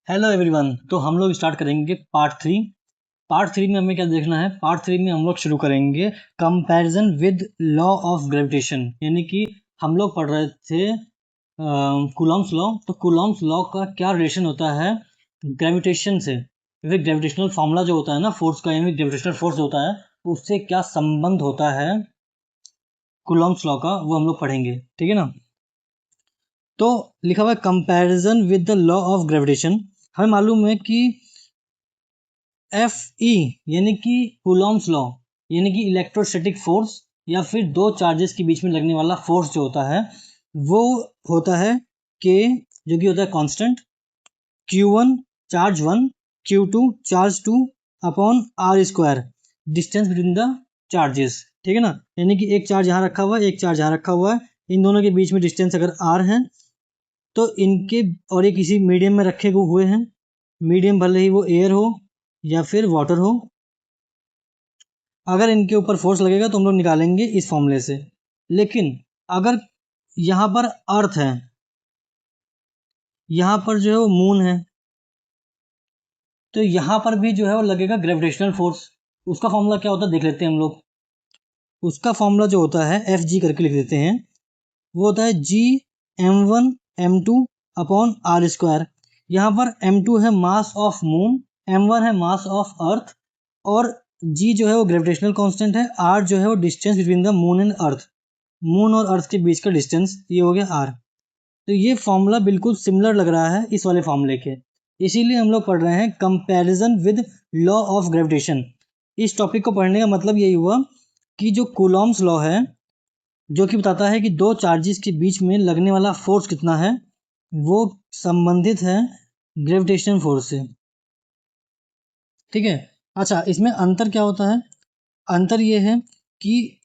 Hello everyone. तो हम लोग स्टार्ट करेंगे पार्ट थ्री में हमें क्या देखना है। पार्ट थ्री में हम लोग शुरू करेंगे comparison with law of gravitation. यानी कि हम लोग पढ़ रहे थे कूलॉम्स लॉ। तो कूलॉम्स लॉ का क्या रिलेशन होता है ग्रेविटेशन से, फिर ग्रेविटेशनल फॉर्मूला जो होता है ना फोर्स का, यानी ग्रेविटेशनल फोर्स होता है, उससे क्या संबंध होता है कूलॉम्स लॉ का, वो हम लोग पढ़ेंगे। ठीक है ना। तो लिखा हुआ है comparison with the law of gravitation. हमें मालूम है कि एफ ई यानी कि कूलॉम्स लॉ यानी कि इलेक्ट्रोस्टैटिक फोर्स या फिर दो चार्जेस के बीच में लगने वाला फोर्स जो होता है वो होता है के, जो कि होता है constant, Q1 charge 1, Q2 charge 2 upon r square, distance between the charges. ठीक है ना। यानी कि एक चार्ज यहाँ रखा हुआ है, एक चार्ज यहाँ रखा हुआ है, इन दोनों के बीच में डिस्टेंस अगर आर है तो इनके, और ये किसी मीडियम में रखे हुए हैं, मीडियम भले ही वो एयर हो या फिर वाटर हो, अगर इनके ऊपर फोर्स लगेगा तो हम लोग निकालेंगे इस फॉर्मूले से। लेकिन अगर यहाँ पर अर्थ है, यहाँ पर जो है वो मून है, तो यहाँ पर भी जो है वो लगेगा ग्रेविटेशनल फोर्स। उसका फॉर्मूला क्या होता है देख लेते हैं हम लोग। उसका फॉर्मूला जो होता है एफ जी करके लिख देते हैं, वो होता है G m1 m2 upon r square. यहाँ पर m2 है मास ऑफ मून, m1 है मास ऑफ अर्थ, और g जो है वो ग्रेविटेशनल कांस्टेंट है, r जो है वो distance between the moon and earth, moon और अर्थ के बीच का डिस्टेंस, ये हो गया r। तो ये फॉर्मूला बिल्कुल सिमिलर लग रहा है इस वाले फॉर्मूले के, इसीलिए हम लोग पढ़ रहे हैं comparison with law of gravitation. इस टॉपिक को पढ़ने का मतलब यही हुआ कि जो कूलॉम्स लॉ है, जो कि बताता है कि दो चार्जेस के बीच में लगने वाला फोर्स कितना है, वो संबंधित है ग्रेविटेशन फोर्स से। ठीक है। अच्छा, इसमें अंतर क्या होता है? अंतर ये है कि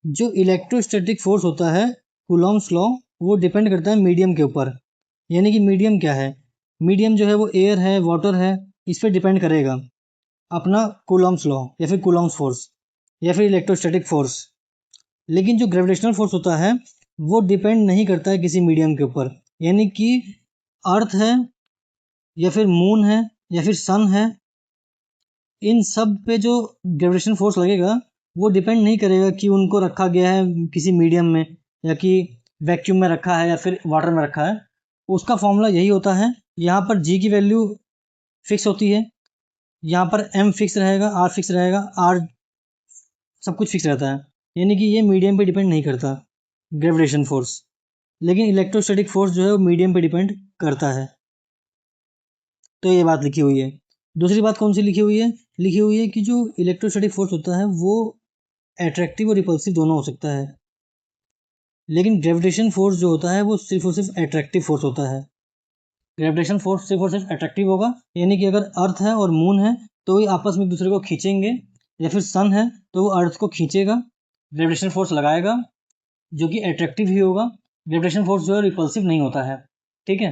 जो इलेक्ट्रोस्टैटिक फोर्स होता है कूलॉम्स लॉ, वो डिपेंड करता है मीडियम के ऊपर। यानी कि मीडियम क्या है? मीडियम जो है वो एयर है, वाटर है, इस पर डिपेंड करेगा अपना कूलॉम्स लॉ या फिर कूलॉम्स फोर्स या फिर इलेक्ट्रोस्टैटिक फोर्स। लेकिन जो ग्रेविटेशनल फोर्स होता है वो डिपेंड नहीं करता है किसी मीडियम के ऊपर। यानी कि अर्थ है या फिर मून है या फिर सन है, इन सब पे जो ग्रेविटेशन फोर्स लगेगा वो डिपेंड नहीं करेगा कि उनको रखा गया है किसी मीडियम में, या कि वैक्यूम में रखा है या फिर वाटर में रखा है। उसका फॉर्मूला यही होता है। यहाँ पर जी की वैल्यू फिक्स होती है, यहाँ पर एम फिक्स रहेगा, आर फिक्स रहेगा, आर सब कुछ फिक्स रहता है। यानी कि ये मीडियम पे डिपेंड नहीं करता ग्रेविटेशन फोर्स। लेकिन इलेक्ट्रोस्टैटिक फोर्स जो है वो मीडियम पे डिपेंड करता है। तो ये बात लिखी हुई है। दूसरी बात कौन सी लिखी हुई है? लिखी हुई है कि जो इलेक्ट्रोस्टैटिक फोर्स होता है वो एट्रैक्टिव और रिपल्सिव दोनों हो सकता है, लेकिन ग्रेविटेशन फोर्स जो होता है वो सिर्फ और सिर्फ एट्रैक्टिव फोर्स होता है। ग्रेविटेशन फोर्स सिर्फ और सिर्फ एट्रैक्टिव होगा, यानी कि अगर अर्थ है और मून है तो ये आपस में एक दूसरे को खींचेंगे, या फिर सन है तो वो अर्थ को खींचेगा, ग्रेविटेशन फोर्स लगाएगा जो कि एट्रैक्टिव ही होगा। ग्रेविटेशन फोर्स जो है रिपल्सिव नहीं होता है। ठीक है।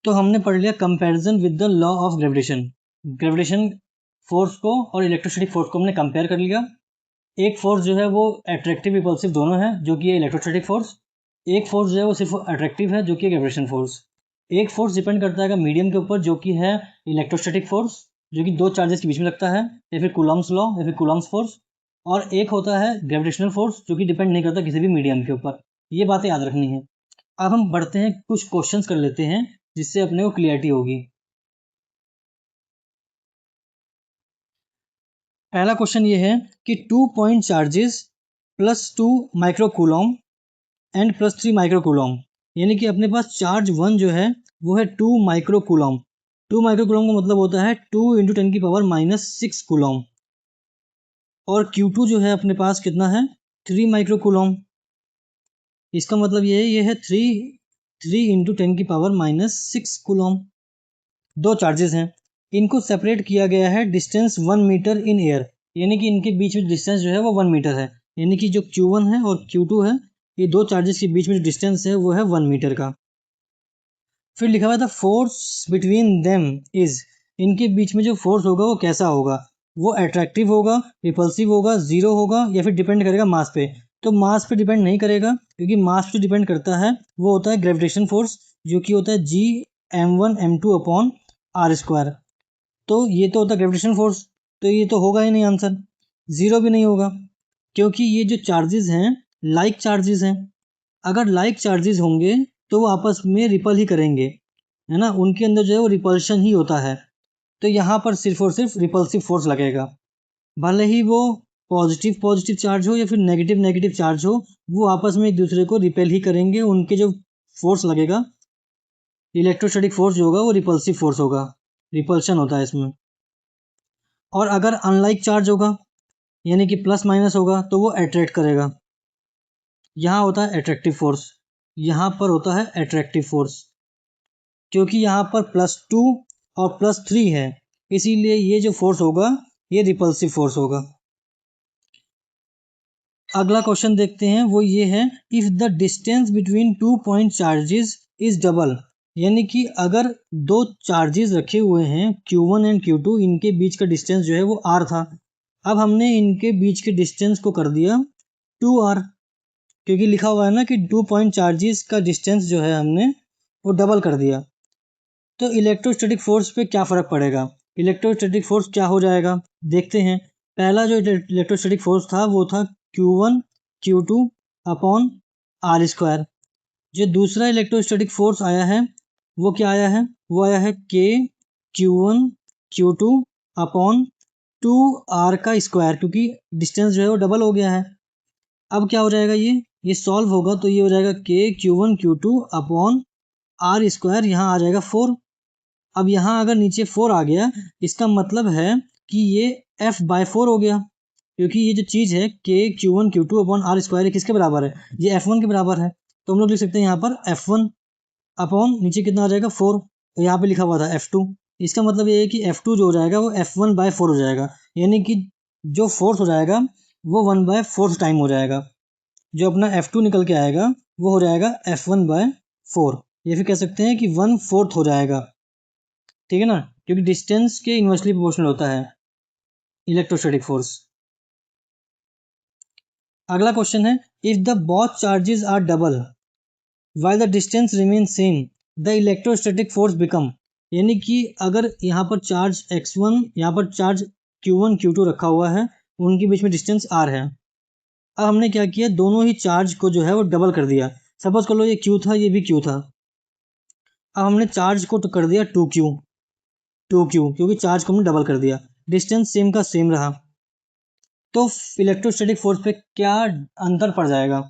तो हमने पढ़ लिया comparison with the law of gravitation. Gravitation force को और इलेक्ट्रोस्टैटिक फोर्स को हमने कंपेयर कर लिया। एक फोर्स जो है वो एट्रैक्टिव रिपल्सिव दोनों है, जो कि है इलेक्ट्रोस्टैटिक फोर्स। एक फोर्स जो है वो सिर्फ अट्रैक्टिव है, जो कि ग्रेविटेशन फोर्स। एक फोर्स डिपेंड करता है मीडियम के ऊपर, जो कि है इलेक्ट्रोस्टैटिक फोर्स, जो कि दो चार्जेस के बीच में लगता है, या फिर कूलॉम्स लॉ या फिर कूलॉम्स फोर्स। और एक होता है ग्रेविटेशनल फोर्स, जो कि डिपेंड नहीं करता किसी भी मीडियम के ऊपर। ये बातें याद रखनी है। अब हम बढ़ते हैं, कुछ क्वेश्चंस कर लेते हैं जिससे अपने को क्लियरिटी होगी। पहला क्वेश्चन ये है कि 2 पॉइंट चार्जेस +2 माइक्रोकूलॉम एंड +3 माइक्रोकूलॉम, यानी कि अपने पास चार्ज 1 जो है वो है 2 माइक्रोकूलॉम। 2 माइक्रोकूलॉम का मतलब होता है 2 × 10⁻⁻6 कूलॉम, और Q2 जो है अपने पास कितना है 3 माइक्रोकूलॉम। इसका मतलब ये है 3 × 10⁻⁻6 कूलॉम। दो चार्जेस हैं, इनको सेपरेट किया गया है डिस्टेंस 1 मीटर इन एयर, यानी कि इनके बीच में डिस्टेंस जो है वो 1 मीटर है। यानी कि जो Q1 है और Q2 है, ये दो चार्जेस के बीच में जो डिस्टेंस है वो है 1 मीटर का। फिर लिखा हुआ था फोर्स बिटवीन देम इज, इनके बीच में जो फोर्स होगा वो कैसा होगा? वो अट्रैक्टिव होगा, रिपल्सिव होगा, जीरो होगा, या फिर डिपेंड करेगा मास पे? तो मास पे डिपेंड नहीं करेगा, क्योंकि मास पे डिपेंड करता है वो होता है ग्रेविटेशन फोर्स, जो कि होता है G m1m2/r²। तो ये तो होता है ग्रेविटेशनल फोर्स, तो ये तो होगा ही नहीं आंसर, ज़ीरो भी नहीं होगा, क्योंकि ये जो चार्जेस हैं लाइक चार्जेस हैं। अगर लाइक चार्जेस होंगे तो वो आपस में रिपल ही करेंगे, है ना, उनके अंदर जो है वो रिपल्शन ही होता है। तो यहाँ पर सिर्फ और सिर्फ रिपल्सिव फोर्स लगेगा, भले ही वो पॉजिटिव पॉजिटिव चार्ज हो या फिर नेगेटिव नेगेटिव चार्ज हो, वो आपस में एक दूसरे को रिपेल ही करेंगे। उनके जो फोर्स लगेगा, इलेक्ट्रोस्टैटिक फोर्स जो होगा वो रिपल्सिव फोर्स होगा, रिपल्शन होता है इसमें। और अगर अनलाइक चार्ज होगा यानी कि प्लस माइनस होगा तो वो अट्रैक्ट करेगा। यहाँ होता है अट्रैक्टिव फोर्स, यहाँ पर होता है अट्रैक्टिव फोर्स, क्योंकि यहाँ पर +2 और +3 है, इसीलिए ये जो फोर्स होगा ये रिपल्सिव फोर्स होगा। अगला क्वेश्चन देखते हैं, वो ये है, if the distance between 2 point charges is double, यानी कि अगर दो चार्जेस रखे हुए हैं Q1 एंड Q2, इनके बीच का डिस्टेंस जो है वो R था। अब हमने इनके बीच के डिस्टेंस को कर दिया 2R, क्योंकि लिखा हुआ है ना कि 2 पॉइंट चार्जेस का डिस्टेंस जो है हमने वो डबल कर दिया। तो इलेक्ट्रोस्टैटिक फोर्स पे क्या फ़र्क पड़ेगा, इलेक्ट्रोस्टैटिक फोर्स क्या हो जाएगा, देखते हैं। पहला जो इलेक्ट्रोस्टैटिक फोर्स था वो था Q1 Q2/r²। जो दूसरा इलेक्ट्रोस्टैटिक फोर्स आया है वो क्या आया है, वो आया है K Q1 Q2/2R का स्क्वायर, क्योंकि डिस्टेंस जो है वो डबल हो गया है। अब क्या हो जाएगा, ये सॉल्व होगा तो ये हो जाएगा K Q1 Q2/r², यहाँ आ जाएगा 4। अब यहाँ अगर नीचे 4 आ गया, इसका मतलब है कि ये F/4 हो गया, क्योंकि ये जो चीज़ है K Q1 Q2/r², किसके बराबर है, ये F1 के बराबर है। तो हम लोग लिख सकते हैं यहाँ पर F1 अपॉन नीचे कितना आ जाएगा 4, तो यहाँ पे लिखा हुआ था F2। इसका मतलब ये है कि F2 जो हो जाएगा वो F1/4 हो जाएगा, यानी कि जो फोर्स हो जाएगा वो 1/4 टाइम हो जाएगा। जो अपना F2 निकल के आएगा वो हो जाएगा F1/4, या फिर कह सकते हैं कि 1/4 हो जाएगा, ठीक है ना, क्योंकि डिस्टेंस के इन्वर्सली प्रोपोर्शनल होता है इलेक्ट्रोस्टैटिक फोर्स। अगला क्वेश्चन है, if the both charges are double while the distance remain same the electrostatic force become, यानी कि अगर यहाँ पर चार्ज x1, यहाँ पर चार्ज Q1 Q2 रखा हुआ है, उनके बीच में डिस्टेंस r है। अब हमने क्या किया, दोनों ही चार्ज को जो है वो डबल कर दिया। सपोज कर लो ये Q था, ये भी Q था। अब हमने चार्ज को तो कर दिया 2Q, क्योंकि चार्ज को हमने डबल कर दिया, डिस्टेंस सेम का सेम रहा। तो इलेक्ट्रोस्टैटिक फोर्स पे क्या अंतर पड़ जाएगा,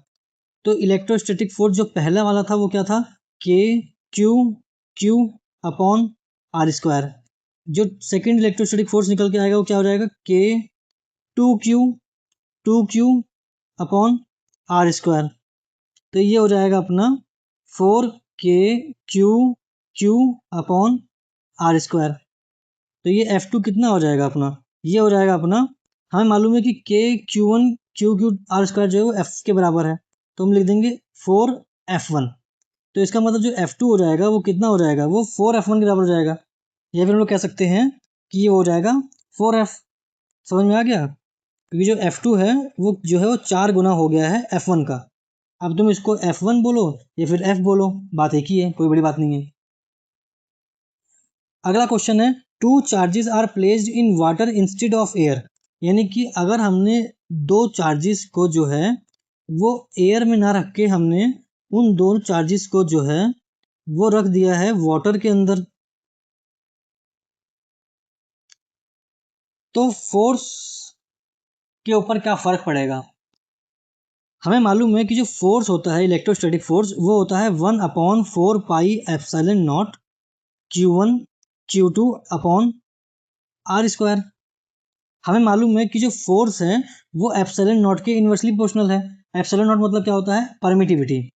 तो इलेक्ट्रोस्टैटिक फोर्स जो पहला वाला था वो क्या था, K Q/r²। जो सेकंड इलेक्ट्रोस्टैटिक फोर्स निकल के आएगा वो क्या हो जाएगा, K 2Q/r²। तो ये हो जाएगा अपना 4KQQ/r²। तो ये F2 कितना हो जाएगा अपना, ये हो जाएगा अपना, हमें मालूम है कि KQ1QQ/r² जो है वो F के बराबर है, तो हम लिख देंगे 4F1। तो इसका मतलब जो F2 हो जाएगा वो कितना हो जाएगा, वो 4F1 के बराबर हो जाएगा, या फिर हम लोग कह सकते हैं कि ये हो जाएगा 4F। समझ में आ गया, क्योंकि जो F2 है वो जो है वो 4 गुना हो गया है F1 का। अब तुम इसको F1 बोलो या फिर F बोलो, बात एक ही है, कोई बड़ी बात नहीं है। अगला क्वेश्चन है, two charges are placed in water instead of air, यानी कि अगर हमने दो चार्जेस को जो है वो एयर में ना रख के हमने उन दो चार्जेस को जो है वो रख दिया है वाटर के अंदर, तो फोर्स के ऊपर क्या फर्क पड़ेगा। हमें मालूम है कि जो फोर्स होता है इलेक्ट्रोस्टैटिक फोर्स वो होता है 1/4πε0 Q1 Q2/r²। हमें मालूम है कि जो फोर्स है वो एप्सिलॉन नॉट के इन्वर्सली प्रोपोर्शनल है। एप्सिलॉन नॉट मतलब क्या होता है, परमिटिविटी।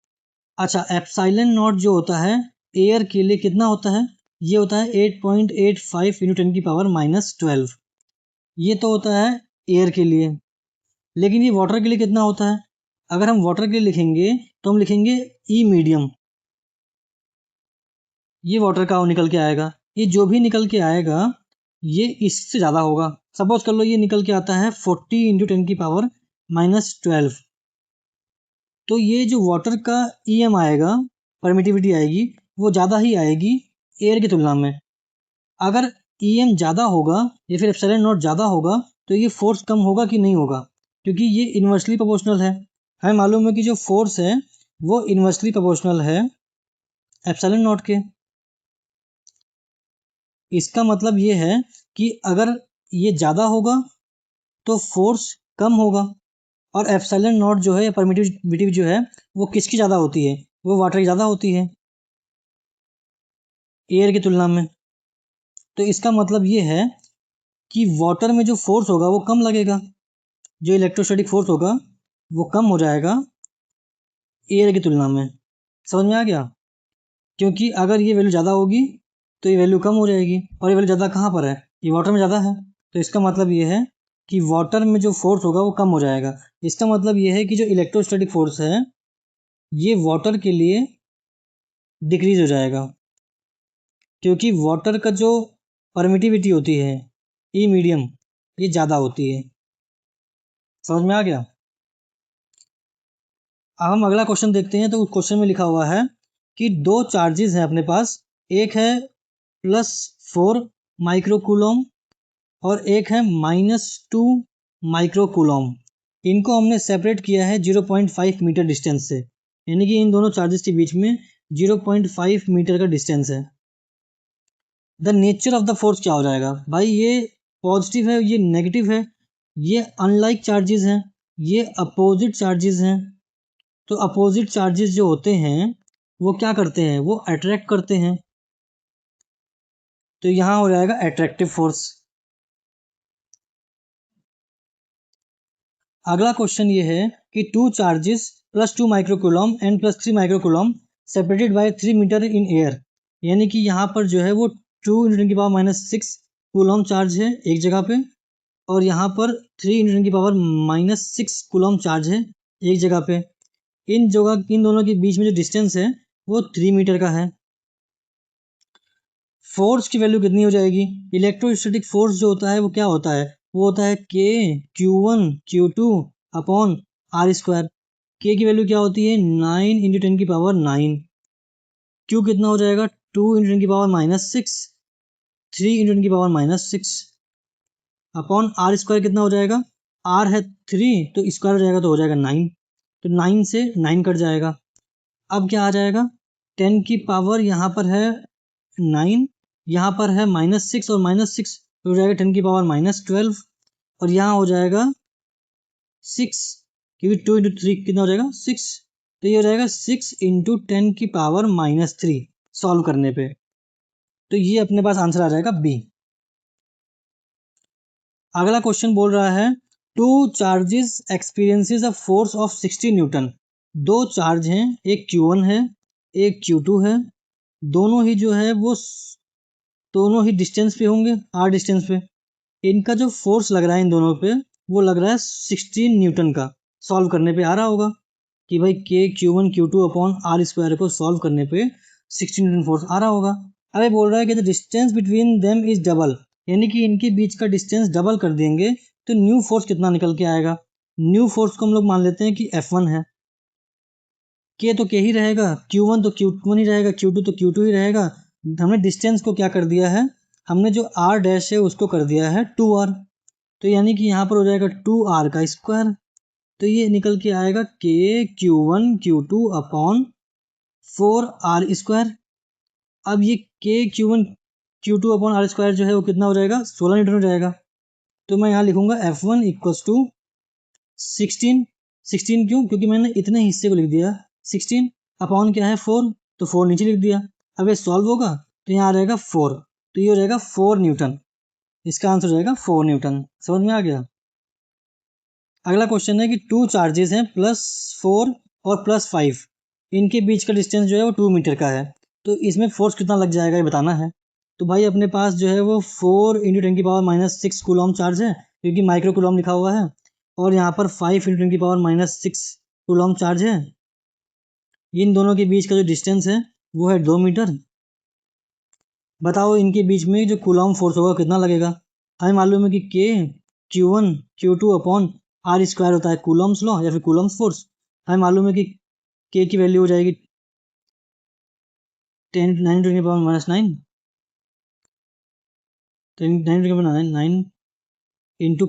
अच्छा, एप्सिलॉन नॉट जो होता है एयर के लिए कितना होता है, ये होता है 8.85 × 10⁻⁻12। ये तो होता है एयर के लिए, लेकिन ये वाटर के लिए कितना होता है, अगर हम वाटर के लिए लिखेंगे तो हम लिखेंगे ई मीडियम, ये वाटर का निकल के आएगा, ये जो भी निकल के आएगा ये इससे ज़्यादा होगा। सपोज कर लो ये निकल के आता है 40 × 10⁻12, तो ये जो वाटर का EM आएगा, परमिटिविटी आएगी, वो ज़्यादा ही आएगी एयर की तुलना में। अगर EM ज़्यादा होगा या फिर एप्सिलॉन नॉट ज़्यादा होगा तो ये फोर्स कम होगा कि नहीं होगा, क्योंकि ये इन्वर्सली प्रोपोर्शनल है। हमें मालूम है कि जो फोर्स है वो इन्वर्सली प्रोपोर्शनल है एप्सिलॉन नॉट के। इसका मतलब ये है कि अगर ये ज़्यादा होगा तो फोर्स कम होगा, और एप्सिलॉन नॉट जो है परमिटिविटी जो है वो किसकी ज़्यादा होती है, वो वाटर की ज़्यादा होती है एयर की तुलना में। तो इसका मतलब ये है कि वाटर में जो फोर्स होगा वो कम लगेगा, जो इलेक्ट्रोस्टैटिक फोर्स होगा वो कम हो जाएगा एयर की तुलना में। समझ में आ गया? क्योंकि अगर ये वैल्यू ज़्यादा होगी तो ये वैल्यू कम हो जाएगी, और ये वैल्यू ज़्यादा कहाँ पर है, ये वाटर में ज़्यादा है। तो इसका मतलब ये है कि वाटर में जो फोर्स होगा वो कम हो जाएगा। इसका मतलब ये है कि जो इलेक्ट्रोस्टैटिक फोर्स है ये वाटर के लिए डिक्रीज हो जाएगा, क्योंकि वाटर का जो परमिटिविटी होती है ई मीडियम ये ज़्यादा होती है। समझ में आ गया? अब हम अगला क्वेश्चन देखते हैं। तो उस क्वेश्चन में लिखा हुआ है कि दो चार्जेस हैं अपने पास, एक है +4 माइक्रोकूलम और एक है -2 माइक्रोकूलम। इनको हमने सेपरेट किया है 0.5 मीटर डिस्टेंस से, यानी कि इन दोनों चार्जेस के बीच में 0.5 मीटर का डिस्टेंस है। The nature of the force क्या हो जाएगा भाई? ये पॉजिटिव है, ये नेगेटिव है, ये अनलाइक चार्जेस हैं, ये अपोजिट चार्जेस हैं। तो अपोजिट चार्जेस जो होते हैं वो क्या करते हैं, वो अट्रैक्ट करते हैं। तो यहाँ हो जाएगा अट्रैक्टिव फोर्स। अगला क्वेश्चन ये है कि two charges +2 microcoulomb and +3 microcoulomb separated by 3 metre in air, यानी कि यहाँ पर जो है वो 2 × 10⁻⁶ कूलम चार्ज है एक जगह पे, और यहाँ पर 3 × 10⁻⁶ कूलम चार्ज है एक जगह पे। इन दोनों के बीच में जो डिस्टेंस है वो 3 मीटर का है। फोर्स की वैल्यू कितनी हो जाएगी? इलेक्ट्रोस्टैटिक फोर्स जो होता है वो क्या होता है, वो होता है Q1 Q2 अपॉन R²। के की वैल्यू क्या होती है 9 × 10⁹। Q कितना हो जाएगा 2 × 10⁻⁶, 3 × 10⁻⁶, अपॉन R² कितना हो जाएगा, R है 3 तो स्क्वायर हो जाएगा तो हो जाएगा 9। तो 9 से 9 कट जाएगा। अब क्या आ जाएगा, 10 की पावर यहाँ पर है 9, यहाँ पर है -6 और -6 हो जाएगा 10 की पावर -12, और यहाँ हो जाएगा 6, क्योंकि 2 × 3 कितना हो जाएगा 6। तो ये हो जाएगा 6 × 10 की पावर -3 सॉल्व करने पे। तो ये अपने पास आंसर आ जाएगा बी। अगला क्वेश्चन बोल रहा है two charges experiences a force of 60 Newton. दो चार्ज हैं, एक Q1 है एक Q2 है, दोनों ही जो है वो दोनों ही डिस्टेंस पे होंगे R डिस्टेंस पे। इनका जो फोर्स लग रहा है इन दोनों पे वो लग रहा है 16 न्यूटन का। सॉल्व करने पे आ रहा होगा कि भाई Q1 Q2 अपॉन R² को सॉल्व करने पे 16 न्यूटन फोर्स आ रहा होगा। अरे बोल रहा है कि the distance between them is double, यानी कि इनके बीच का डिस्टेंस डबल कर देंगे तो न्यू फोर्स कितना निकल के आएगा। न्यू फोर्स को हम लोग मान लेते हैं कि F1 है। के तो के ही रहेगा, Q1 तो Q1 ही रहेगा, Q2 तो Q2 ही रहेगा। हमने डिस्टेंस को क्या कर दिया है, हमने जो R डैश है उसको कर दिया है 2R। तो यानी कि यहाँ पर हो जाएगा 2R का स्क्वायर। तो ये निकल के आएगा Q1 Q2 अपॉन 4R²। अब ये Q1 Q2 अपॉन R² जो है वो कितना हो जाएगा 16 न्यूटन हो जाएगा। तो मैं यहाँ लिखूंगा F1 = 16 क्यों, क्योंकि मैंने इतने हिस्से को लिख दिया 16 अपॉन क्या है 4, तो 4 नीचे लिख दिया। अब ये सॉल्व होगा तो यहाँ आ जाएगा 4, तो ये हो जाएगा 4 न्यूटन। इसका आंसर हो जाएगा 4 न्यूटन। समझ में आ गया? अगला क्वेश्चन है कि टू चार्जेस हैं +4 और +5, इनके बीच का डिस्टेंस जो है वो 2 मीटर का है। तो इसमें फोर्स कितना लग जाएगा ये बताना है। तो भाई अपने पास जो है वो 4 × 10⁻⁶ कूलम चार्ज है, क्योंकि माइक्रो कूलम लिखा हुआ है, और यहाँ पर 5 × 10⁻⁶ कूलम चार्ज है। इन दोनों के बीच का जो डिस्टेंस है वो है 2 मीटर। बताओ इनके बीच में जो कूलम फोर्स होगा कितना लगेगा। हमें मालूम है कि Q1 Q2 अपॉन R² होता है कूलम्स लॉ या फिर कूलम्स फोर्स। हमें मालूम है कि के की वैल्यू हो जाएगी 9 टू की पावर -9, 9 टू की पावर 9 इंटू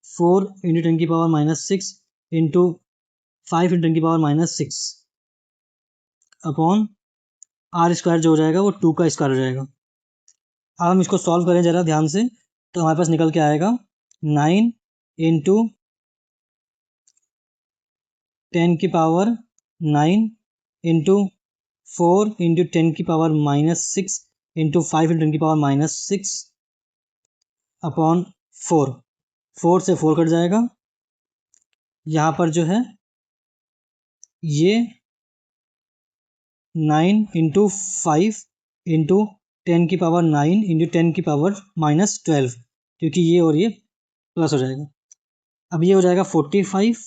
4 इंटू 10 की पावर -6 इंटू 5 इंटू 10 की पावर -6 अपॉन आर स्क्वायर जो हो जाएगा वो 2 का स्क्वायर हो जाएगा। अब हम इसको सॉल्व करें ज़रा ध्यान से, तो हमारे पास निकल के आएगा 9 इंटू 10 की पावर 9 इंटू 4 इंटू 10 की पावर -6 इंटू 5 इंटू 10 की पावर -6 अपॉन 4 से 4 कट जाएगा। यहाँ पर जो है ये 9 इंटू 5 इंटू 10 की पावर 9 इंटू 10 की पावर -12, क्योंकि ये और ये प्लस हो जाएगा। अब ये हो जाएगा 45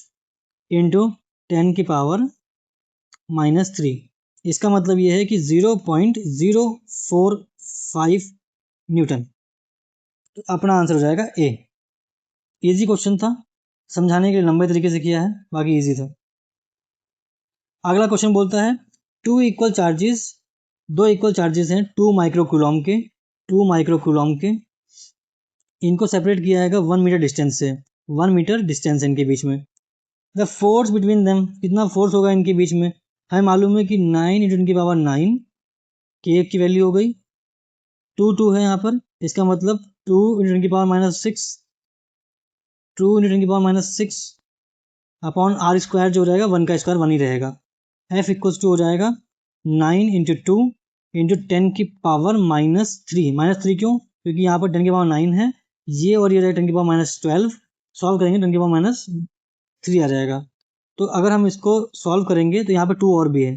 इंटू 10 की पावर -3। इसका मतलब ये है कि 0.045 न्यूटन। तो अपना आंसर हो जाएगा ए। इजी क्वेश्चन था, समझाने के लिए लंबे तरीके से किया है, बाकी इजी था। अगला क्वेश्चन बोलता है दो इक्वल चार्जेस हैं 2 माइक्रोकूलॉम के, इनको सेपरेट किया जाएगा 1 मीटर डिस्टेंस से। 1 मीटर डिस्टेंस है इनके बीच में। द फोर्स बिटवीन देम, कितना फोर्स होगा इनके बीच में, हमें मालूम है कि 9 इंटू 10 की पावर 9 के एक की वैल्यू हो गई, 2 है यहाँ पर, इसका मतलब 2 इंटू 10 की पावर -6, 2 इंटू 10 की पावर -6 अपॉन आर स्क्वायर जो हो जाएगा 1 का स्क्वायर 1 ही रहेगा। एफ इक्वल्स टू हो जाएगा 9 इंटू 2 इंटू 10 की पावर -3 क्यों, क्योंकि यहाँ पर 10 की पावर 9 है, ये और ये रहेगा 10 की पावर -12, सॉल्व करेंगे 10 की पावर -3 आ जाएगा। तो अगर हम इसको सॉल्व करेंगे तो यहाँ पर 2 और भी है,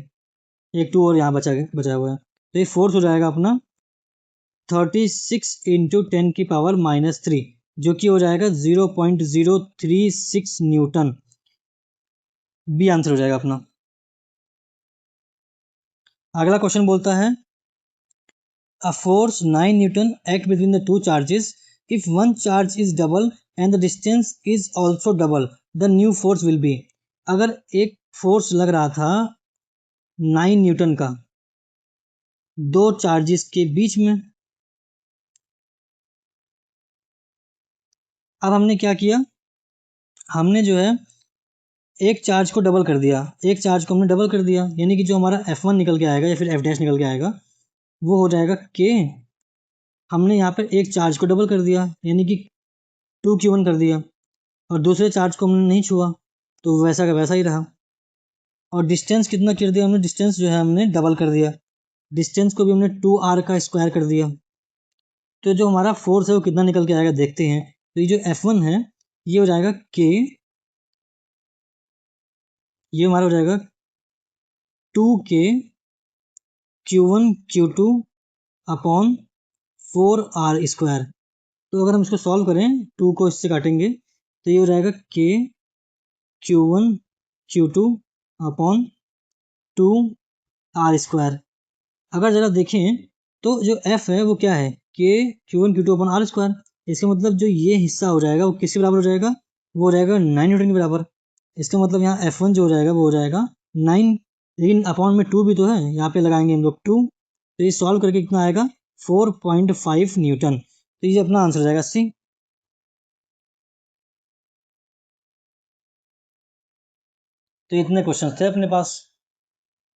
एक 2 और यहाँ बचा हुआ है, तो ये फोर्स हो जाएगा अपना 36 इंटू 10 की पावर -3, जो कि हो जाएगा 0.036 न्यूटन। बी आंसर हो जाएगा अपना। अगला क्वेश्चन बोलता है a force 9 Newton act between the two charges, if one charge is double and the distance is also double, the new force will be. अगर एक फोर्स लग रहा था 9 न्यूटन का दो चार्जेस के बीच में, अब हमने क्या किया, हमने जो है एक चार्ज को डबल कर दिया, एक चार्ज को हमने डबल कर दिया, यानी कि जो हमारा F1 निकल के आएगा या फिर F डैश निकल के आएगा वो हो जाएगा K। हमने यहाँ पर एक चार्ज को डबल कर दिया यानी कि 2Q1 कर दिया, और दूसरे चार्ज को हमने नहीं छुआ तो वैसा का वैसा ही रहा। और डिस्टेंस कितना कर दिया हमने, डिस्टेंस जो है हमने डबल कर दिया, डिस्टेंस को भी हमने 2R का स्क्वायर कर दिया। तो जो हमारा फोर्स है वो कितना निकल के आएगा देखते हैं। तो ये जो F1 है ये हो जाएगा K, ये हमारा हो जाएगा 2K Q1 Q2 upon 4R square. तो अगर हम इसको सॉल्व करें 2 को इससे काटेंगे तो ये हो जाएगा K Q1 Q2 upon 2R square. अगर ज़रा देखें तो जो F है वो क्या है, K Q1 Q2 upon R square. इसका मतलब जो ये हिस्सा हो जाएगा वो किसके बराबर हो जाएगा, वो हो जाएगा 9 न्यूटन के बराबर। इसका मतलब यहाँ F1 जो हो जाएगा वो हो जाएगा 9, लेकिन अपॉन में 2 भी तो है, यहाँ पे लगाएंगे हम लोग 2, तो ये सॉल्व करके कितना आएगा 4.5 न्यूटन। तो ये अपना आंसर हो जाएगा सी। तो इतने क्वेश्चन थे अपने पास।